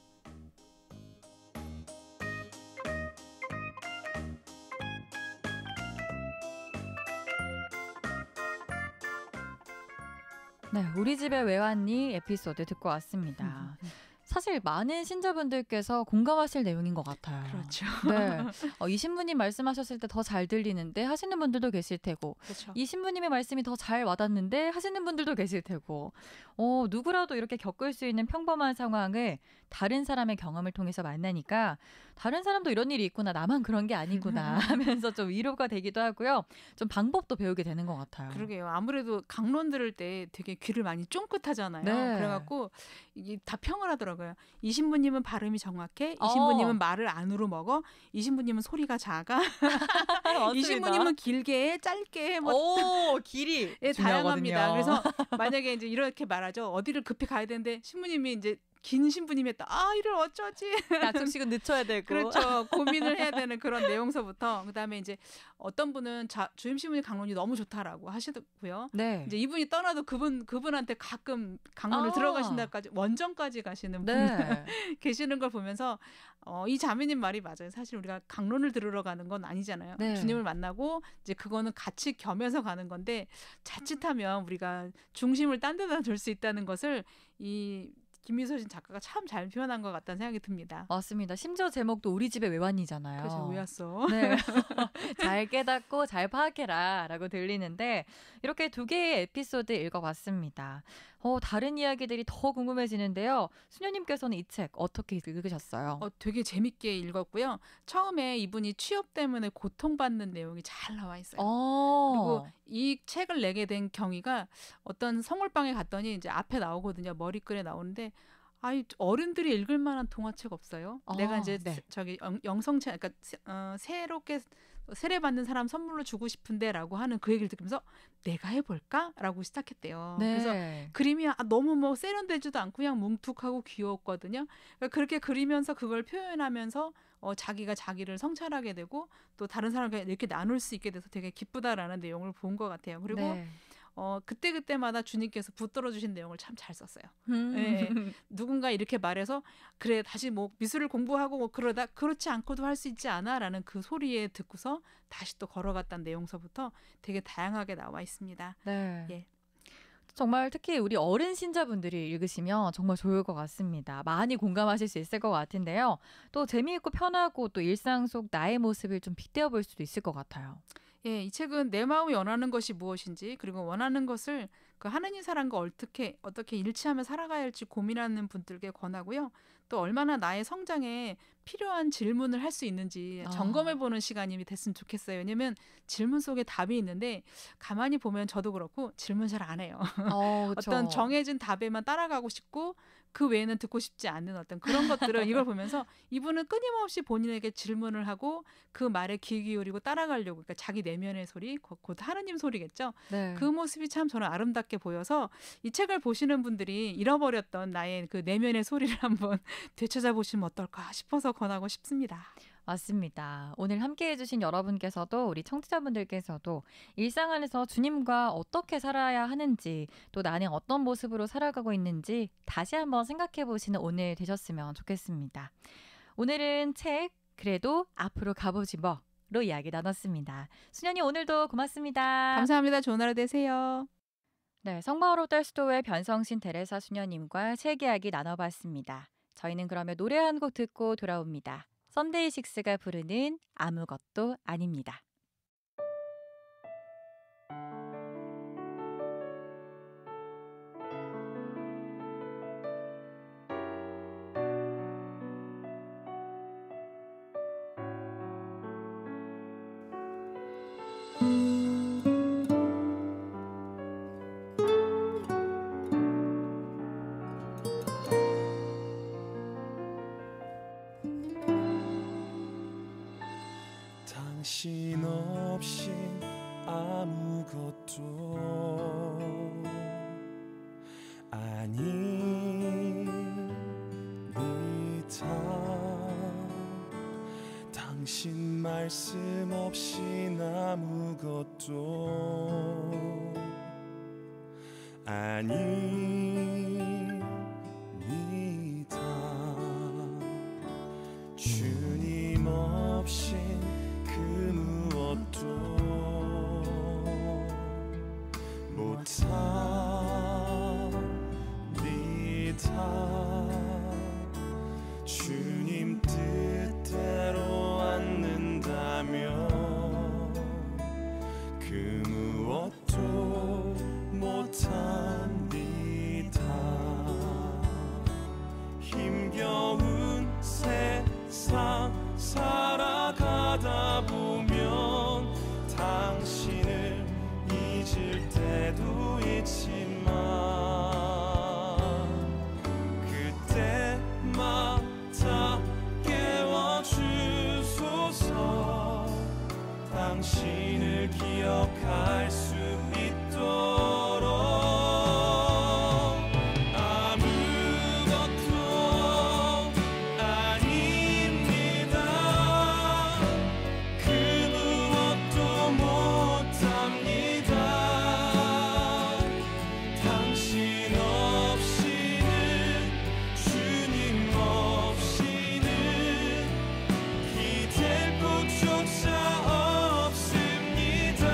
Speaker 1: 네, 우리 집에 왜 왔니? 에피소드 듣고 왔습니다. 사실 많은 신자분들께서 공감하실 내용인 것 같아요.
Speaker 4: 그렇죠.
Speaker 1: 네, 이 신부님 말씀하셨을 때 더 잘 들리는데 하시는 분들도 계실 테고
Speaker 4: 그렇죠.
Speaker 1: 이 신부님의 말씀이 더 잘 와닿는데 하시는 분들도 계실 테고 누구라도 이렇게 겪을 수 있는 평범한 상황을 다른 사람의 경험을 통해서 만나니까 다른 사람도 이런 일이 있구나, 나만 그런 게 아니구나 하면서 좀 위로가 되기도 하고요. 좀 방법도 배우게 되는 것 같아요.
Speaker 4: 그러게요. 아무래도 강론 들을 때 되게 귀를 많이 쫑긋하잖아요.
Speaker 1: 네.
Speaker 4: 그래갖고 이게 다 평을 하더라고요. 이 신부님은 발음이 정확해. 이
Speaker 1: 어.
Speaker 4: 신부님은 말을 안으로 먹어. 이 신부님은 소리가 작아. 이 신부님은 길게 해, 짧게 해.
Speaker 1: 오, 길이
Speaker 4: 예, 다양합니다.
Speaker 1: 중요하거든요.
Speaker 4: 그래서 만약에 이제 이렇게 말하죠. 어디를 급히 가야 되는데 신부님이 이제 긴 신부님이 했다. 이를 어쩌지?
Speaker 1: 약속식은 늦춰야 되고.
Speaker 4: 그렇죠. 고민을 해야 되는 그런 내용서부터 그다음에 이제 어떤 분은 주임 신부님 강론이 너무 좋다라고 하시고요.
Speaker 1: 네.
Speaker 4: 이제 이분이 떠나도 그분한테 가끔 강론을 들어가신다까지 원정까지 가시는 분
Speaker 1: 네.
Speaker 4: 계시는 걸 보면서 이 자매님 말이 맞아요. 사실 우리가 강론을 들으러 가는 건 아니잖아요.
Speaker 1: 네.
Speaker 4: 주님을 만나고 이제 그거는 같이 겸해서 가는 건데 자칫하면 우리가 중심을 딴 데다 둘 수 있다는 것을 이 김미소진 작가가 참 잘 표현한 것 같다는 생각이 듭니다.
Speaker 1: 맞습니다. 심지어 제목도 우리 집에 왜 왔니잖아요.
Speaker 4: 그래서 왜 왔어?
Speaker 1: 네. 잘 깨닫고 잘 파악해라 라고 들리는데 이렇게 두 개의 에피소드 읽어봤습니다. 다른 이야기들이 더 궁금해지는데요. 수녀님께서는 이 책 어떻게 읽으셨어요?
Speaker 4: 되게 재밌게 읽었고요. 처음에 이분이 취업 때문에 고통받는 내용이 잘 나와 있어요. 그리고 이 책을 내게 된 경위가 어떤 성물방에 갔더니 이제 앞에 나오거든요. 머리글에 나오는데 어른들이 읽을 만한 동화책 없어요? 내가 이제
Speaker 1: 네.
Speaker 4: 저기 영성책, 그러니까 새롭게 세례받는 사람 선물로 주고 싶은데라고 하는 그 얘기를 들으면서 내가 해볼까라고 시작했대요.
Speaker 1: 네.
Speaker 4: 그래서 그림이 너무 세련되지도 않고 그냥 뭉툭하고 귀여웠거든요. 그러니까 그렇게 그리면서 그걸 표현하면서 자기가 자기를 성찰하게 되고 또 다른 사람과 이렇게 나눌 수 있게 돼서 되게 기쁘다라는 내용을 본 것 같아요. 그리고
Speaker 1: 네.
Speaker 4: 그때마다 주님께서 붙들어 주신 내용을 참 잘 썼어요. 네. 누군가 이렇게 말해서 그래 다시 뭐 미술을 공부하고 뭐 그러다 그렇지 않고도 할 수 있지 않아라는 그 소리에 듣고서 다시 또 걸어갔다는 내용서부터 되게 다양하게 나와 있습니다.
Speaker 1: 네.
Speaker 4: 예.
Speaker 1: 정말 특히 우리 어른 신자분들이 읽으시면 정말 좋을 것 같습니다. 많이 공감하실 수 있을 것 같은데요. 또 재미있고 편하고 또 일상 속 나의 모습을 좀 빗대어 볼 수도 있을 것 같아요.
Speaker 4: 예, 이 책은 내 마음이 원하는 것이 무엇인지 그리고 원하는 것을 그 하느님 사랑과 어떻게 일치하며 살아가야 할지 고민하는 분들께 권하고요. 또 얼마나 나의 성장에 필요한 질문을 할 수 있는지 점검해보는 시간이 됐으면 좋겠어요. 왜냐하면 질문 속에 답이 있는데 가만히 보면 저도 그렇고 질문 잘 안 해요.
Speaker 1: 그쵸.
Speaker 4: 어떤 정해진 답에만 따라가고 싶고 그 외에는 듣고 싶지 않는 어떤 그런 것들을 이걸 보면서 이분은 끊임없이 본인에게 질문을 하고 그 말에 귀 기울이고 따라가려고, 그러니까 자기 내면의 소리, 곧 하느님 소리겠죠.
Speaker 1: 네.
Speaker 4: 그 모습이 참 저는 아름답게 보여서 이 책을 보시는 분들이 잃어버렸던 나의 그 내면의 소리를 한번 되찾아보시면 어떨까 싶어서 권하고 싶습니다.
Speaker 1: 맞습니다. 오늘 함께 해주신 여러분께서도 우리 청취자분들께서도 일상 안에서 주님과 어떻게 살아야 하는지 또 나는 어떤 모습으로 살아가고 있는지 다시 한번 생각해 보시는 오늘 되셨으면 좋겠습니다. 오늘은 책 그래도 앞으로 가보지 뭐로 이야기 나눴습니다. 수년이 오늘도 고맙습니다.
Speaker 4: 감사합니다. 좋은 하루 되세요.
Speaker 1: 네, 성마을 딸수도회 변성신 테레사 수녀님과 책 이야기 나눠봤습니다. 저희는 그러면 노래 한 곡 듣고 돌아옵니다. 썬데이식스가 부르는 아무것도 아닙니다.
Speaker 2: 당신 없이 아무것도 아닙니다. 당신 말씀 없인 아무것도 아닙니다. 주님 없인 그 무엇도 못합니다. 주님 뜻대로 않는다면 그 무엇도 못합니다. 힘겨운 세상 살아가다 보면 당신을 잊을 때도 있지만 그때마다 깨워주소서. 당신을 기억할 수 있도록 아무것도 아닙니다. 그 무엇도 못합니다. 당신 없이는 주님 없이는 기댈 곳조차 없습니다.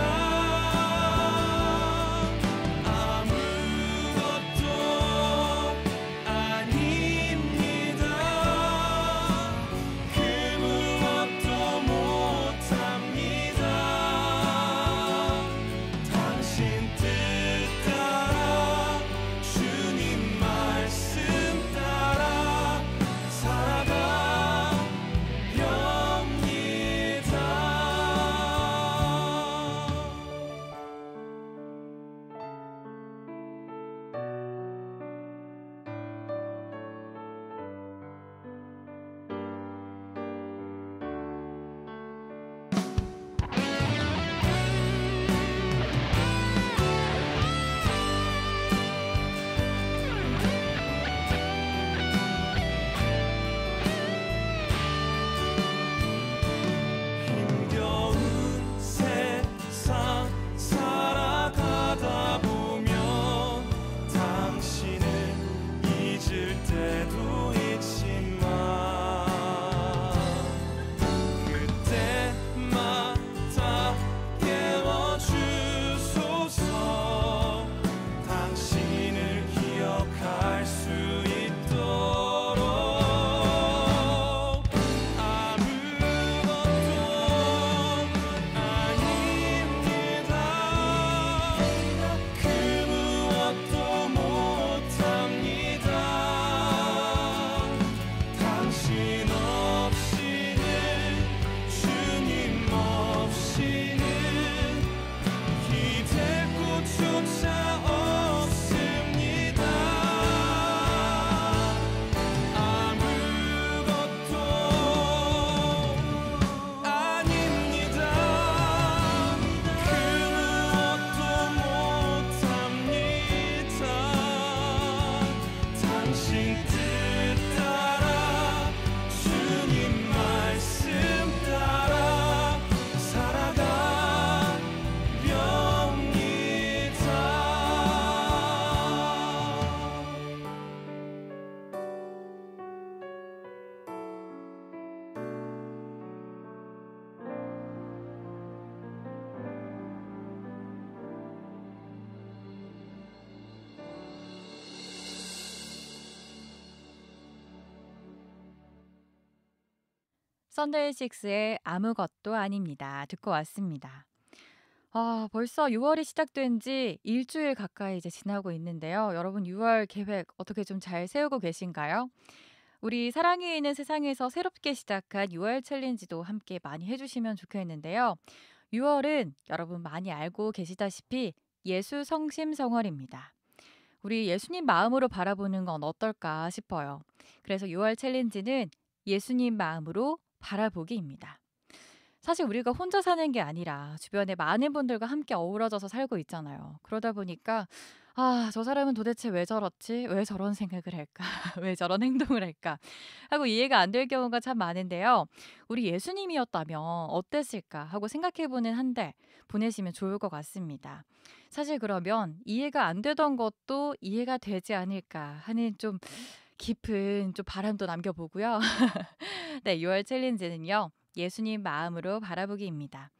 Speaker 1: 썬데이 식스의 아무것도 아닙니다. 듣고 왔습니다. 벌써 6월이 시작된 지 일주일 가까이 이제 지나고 있는데요. 여러분 6월 계획 어떻게 좀 잘 세우고 계신가요? 우리 사랑이 있는 세상에서 새롭게 시작한 6월 챌린지도 함께 많이 해주시면 좋겠는데요. 6월은 여러분 많이 알고 계시다시피 예수 성심성월입니다. 우리 예수님 마음으로 바라보는 건 어떨까 싶어요. 그래서 6월 챌린지는 예수님 마음으로 바라보기입니다. 사실 우리가 혼자 사는 게 아니라 주변에 많은 분들과 함께 어우러져서 살고 있잖아요. 그러다 보니까 저 사람은 도대체 왜 저렇지? 왜 저런 생각을 할까? 왜 저런 행동을 할까? 하고 이해가 안 될 경우가 참 많은데요. 우리 예수님이었다면 어땠을까? 하고 생각해보는 한 달 보내시면 좋을 것 같습니다. 사실 그러면 이해가 안 되던 것도 이해가 되지 않을까 하는 좀 깊은 좀 바람도 남겨보고요. 네, 6월 챌린지는요. 예수님 마음으로 바라보기입니다.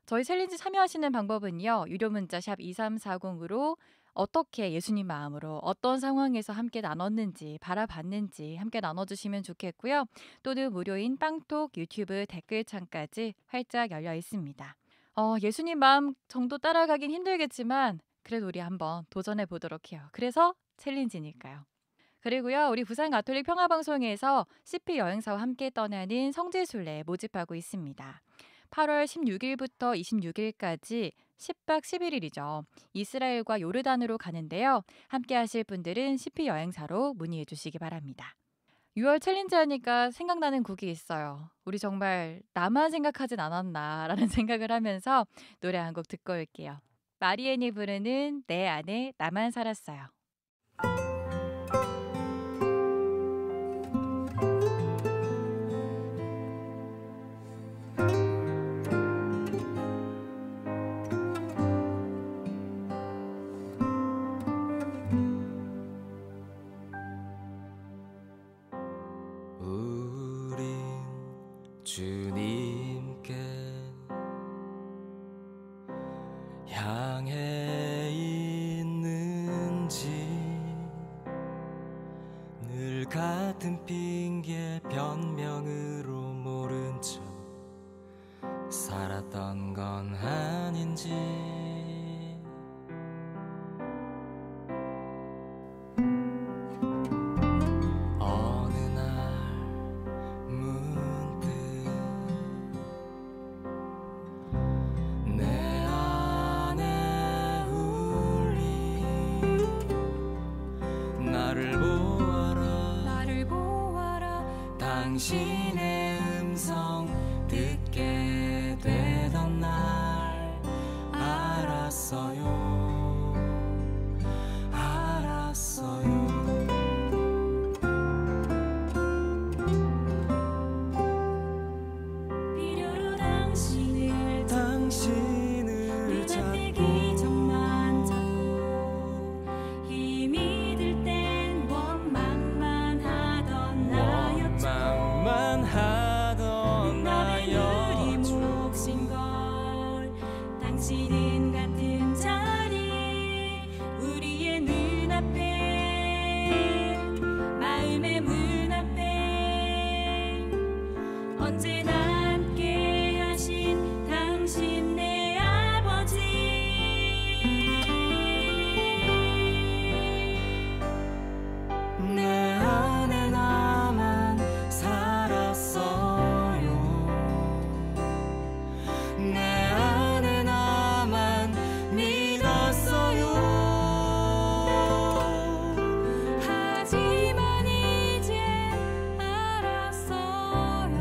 Speaker 1: 저희 챌린지 참여하시는 방법은요. 유료 문자 샵 2340으로 어떻게 예수님 마음으로 어떤 상황에서 함께 나눴는지 바라봤는지 함께 나눠주시면 좋겠고요. 또는 무료인 빵톡 유튜브 댓글창까지 활짝 열려 있습니다. 예수님 마음 정도 따라가긴 힘들겠지만 그래도 우리 한번 도전해 보도록 해요. 그래서 챌린지니까요. 그리고요, 우리 부산 가톨릭 평화방송에서 CP 여행사와 함께 떠나는 성지순례 모집하고 있습니다. 8월 16일부터 26일까지 10박 11일이죠. 이스라엘과 요르단으로 가는데요. 함께 하실 분들은 CP 여행사로 문의해 주시기 바랍니다. 6월 챌린지 하니까 생각나는 곡이 있어요. 우리 정말 나만 생각하진 않았나라는 생각을 하면서 노래 한 곡 듣고 올게요. 마리앤이 부르는 내 안에 나만 살았어요.
Speaker 2: 주님께 향해 있는지 늘 같은 핑계 변명으로 모른 척 살았던 건 아닌지 당신의 음성 듣게 되던 날 알았어요.
Speaker 5: 필요로 당신을
Speaker 2: 잡고
Speaker 5: 기적만 잡고 힘이 들 땐 원망만 하던 나였죠. 몫인 걸 당신은 같은 자리 우리의 눈앞에 마음의 문 앞에 언제나 함께 하신 당신 내 아버지
Speaker 2: 내 안에 나만 살았어요. 내 안에 나만 믿었어요.
Speaker 5: 하지만 이제 알았어요.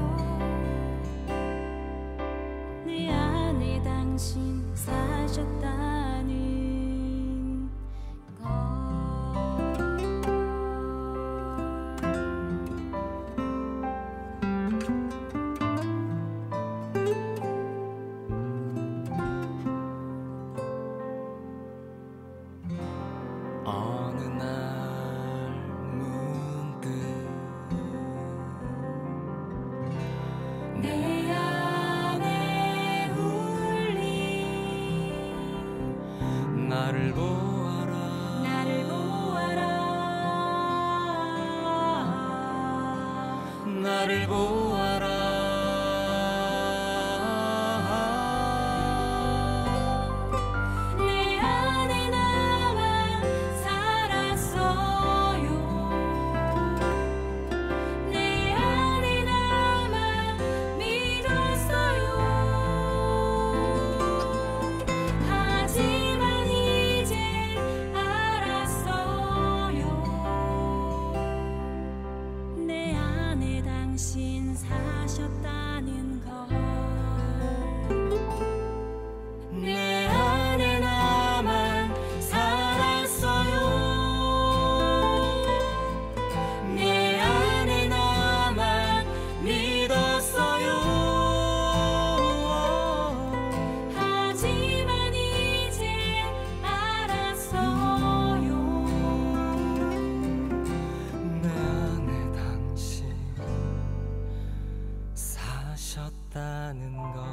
Speaker 5: 내 안에 당신 사셨다는 것.
Speaker 2: 어느 날 문득
Speaker 5: 내 안에 울린
Speaker 2: 나를 보아라 나를 보아라 주셨다는 걸.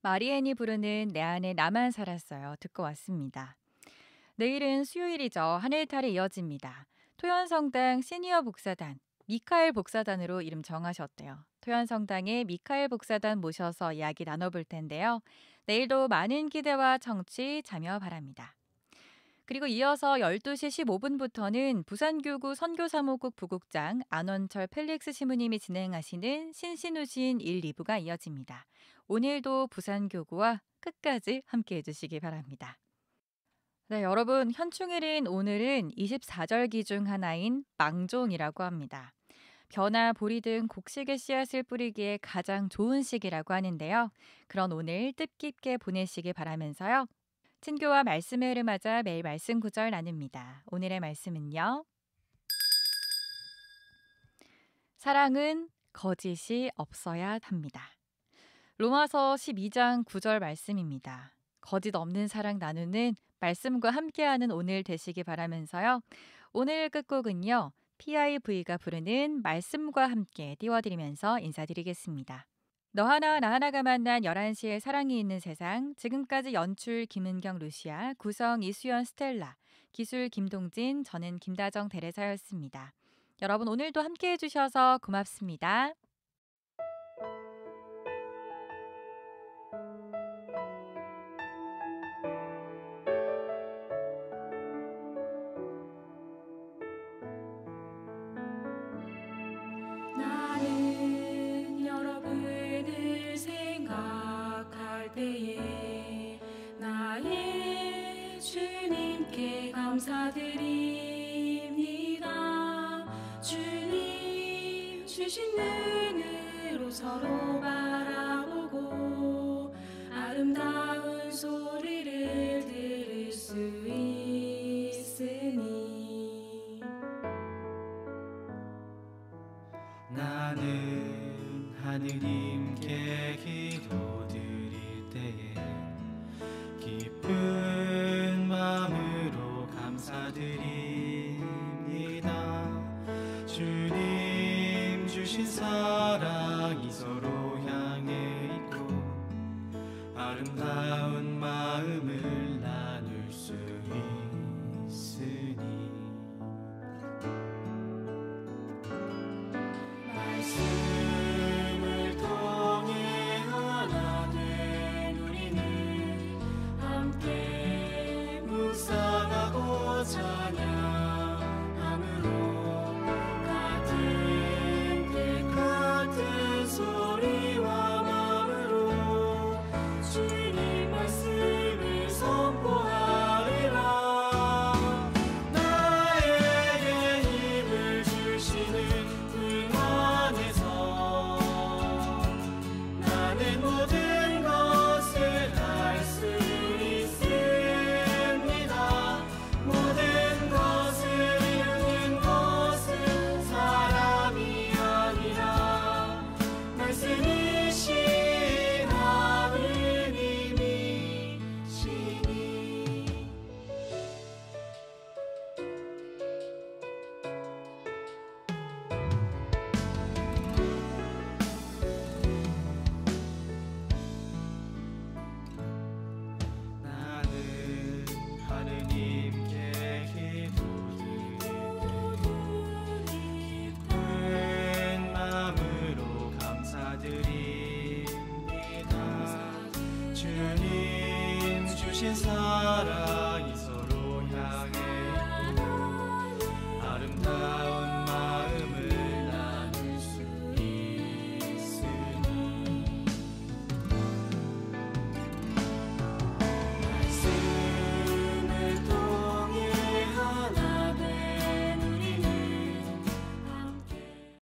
Speaker 1: 마리앤이 부르는 내 안에 나만 살았어요. 듣고 왔습니다. 내일은 수요일이죠. 하늘탈이 이어집니다. 토연성당 시니어 복사단, 미카엘 복사단으로 이름 정하셨대요. 토연성당의 미카엘 복사단 모셔서 이야기 나눠볼 텐데요. 내일도 많은 기대와 청취 참여 바랍니다. 그리고 이어서 12시 15분부터는 부산교구 선교사무국 부국장 안원철 펠릭스 시무님이 진행하시는 신신우신 1, 2부가 이어집니다. 오늘도 부산교구와 끝까지 함께해 주시기 바랍니다. 네, 여러분, 현충일인 오늘은 24절기 중 하나인 망종이라고 합니다. 벼나 보리 등 곡식의 씨앗을 뿌리기에 가장 좋은 시기라고 하는데요. 그런 오늘 뜻깊게 보내시기 바라면서요. 친교와 말씀의 흐름하자 매일 말씀 구절 나눕니다. 오늘의 말씀은요. 사랑은 거짓이 없어야 합니다. 로마서 12장 9절 말씀입니다. 거짓 없는 사랑 나누는 말씀과 함께하는 오늘 되시기 바라면서요. 오늘 끝곡은요. PIV가 부르는 말씀과 함께 띄워드리면서 인사드리겠습니다. 너 하나 나 하나가 만난 11시에 사랑이 있는 세상. 지금까지 연출 김은경 루시아, 구성 이수연 스텔라, 기술 김동진, 저는 김다정 대레사였습니다. 여러분 오늘도 함께해 주셔서 고맙습니다.
Speaker 5: 나는 여러분을 생각할 때에 나의 주님께 감사드립니다. 주님 주신 눈으로 서로 바라보고 아름다운 소리를 들을 수 있으니
Speaker 2: 나는 하느님께 기도드릴 때에 기쁜 마음으로 감사드립니다. 주님 주신 사랑이 서로 향해 있고 아름다운 마음을 나눌 수 있으니 말씀을 통해 하나 된 우리는 함께 묵상하고 찬양함으로 같은 뜻 같은 소리와 마음으로 주님 말씀을 선포하리라. 나에게 힘을 주시는 나는 모든 것을 할 수 있습니다. 모든 것을 이루는 것은 사람이 아니라 말씀이신 하느님이시니 나는 하느님께 기도드리니 기쁜 마음으로 감사드립니다. 주님 주신 사랑